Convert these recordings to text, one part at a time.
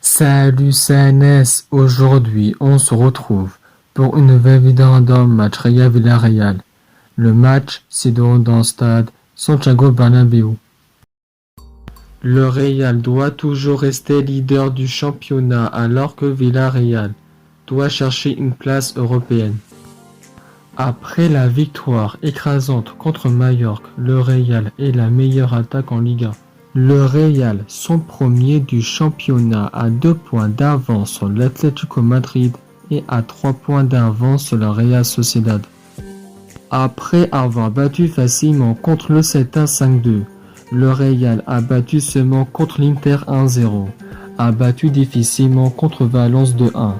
Salut CNS, aujourd'hui on se retrouve pour une nouvelle vidéo d'un match Real Villarreal. Le match se déroule dans le stade Santiago Bernabéu. Le Real doit toujours rester leader du championnat alors que Villarreal doit chercher une place européenne. Après la victoire écrasante contre Mallorca, le Real est la meilleure attaque en Liga. Le Real sont premiers du championnat à 2 points d'avance sur l'Atlético Madrid et à 3 points d'avance sur la Real Sociedad. Après avoir battu facilement contre le Celta 5-2, le Real a battu seulement contre l'Inter 1-0, a battu difficilement contre Valence 2-1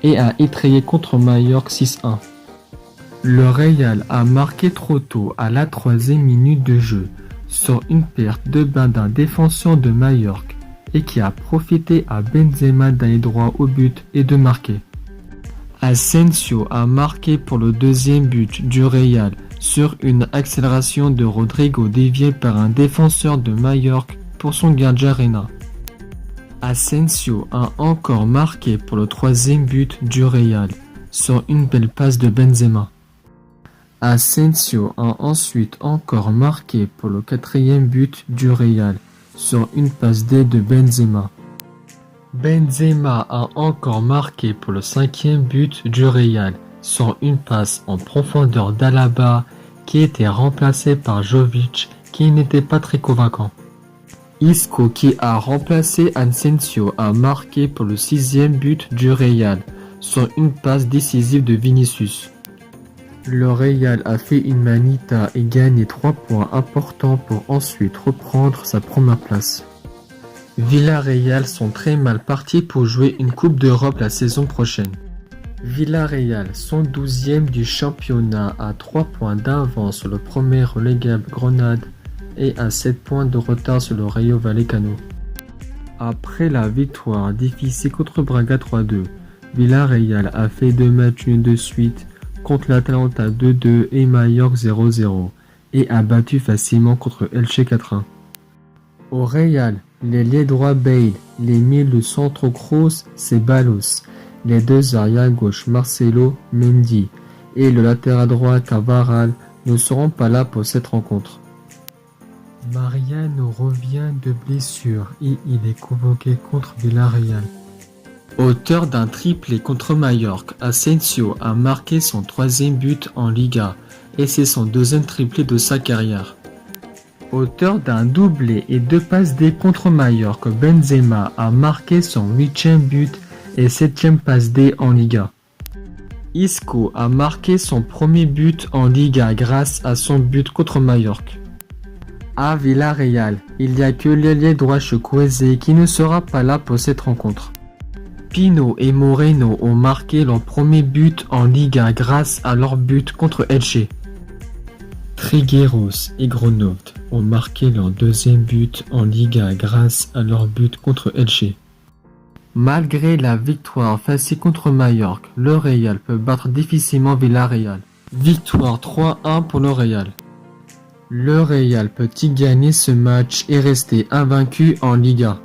et a étrayé contre Mallorca 6-1. Le Real a marqué trop tôt à la 3e minute de jeu sur une perte de balle d'un défenseur de Mallorca et qui a profité à Benzema d'aller droit au but et de marquer. Asensio a marqué pour le deuxième but du Real sur une accélération de Rodrigo déviée par un défenseur de Mallorca pour son gardien Reina. Asensio a encore marqué pour le troisième but du Real sur une belle passe de Benzema. Asensio a ensuite encore marqué pour le quatrième but du Real sur une passe D de Benzema. Benzema a encore marqué pour le cinquième but du Real sur une passe en profondeur d'Alaba qui était remplacé par Jovic qui n'était pas très convaincant. Isco qui a remplacé Asensio a marqué pour le sixième but du Real sur une passe décisive de Vinicius. Le Real a fait une manita et gagné 3 points importants pour ensuite reprendre sa première place. Villarreal sont très mal partis pour jouer une Coupe d'Europe la saison prochaine. Villarreal sont 12e du championnat à 3 points d'avance sur le premier relégable Grenade et à 7 points de retard sur le Rayo Vallecano. Après la victoire difficile contre Braga 3-2, Villarreal a fait 2 matchs nuls de suite contre l'Atalanta 2-2 et Mallorca 0-0 et a battu facilement contre Elche 4-1. Au Real, l'ailier droit Bale, les milieux centraux Kroos, Ceballos, les deux arrières gauche Marcelo, Mendy et le latéral droit Carvajal ne seront pas là pour cette rencontre. Mariano revient de blessure et il est convoqué contre Villarreal. Auteur d'un triplé contre Mallorca, Asensio a marqué son 3e but en Liga et c'est son 2e triplé de sa carrière. Auteur d'un doublé et 2 passes D contre Mallorca, Benzema a marqué son 8e but et 7e passe D en Liga. Isco a marqué son premier but en Liga grâce à son but contre Mallorca. À Villarreal, il n'y a que l'ailier droit Chukwueze qui ne sera pas là pour cette rencontre. Pino et Moreno ont marqué leur premier but en Liga grâce à leur but contre Elche. Trigueros et Grenoble ont marqué leur 2e but en Liga grâce à leur but contre Elche. Malgré la victoire facile contre Mallorca, le Real peut battre difficilement Villarreal. Victoire 3-1 pour le Real. Le Real peut-il gagner ce match et rester invaincu en Liga?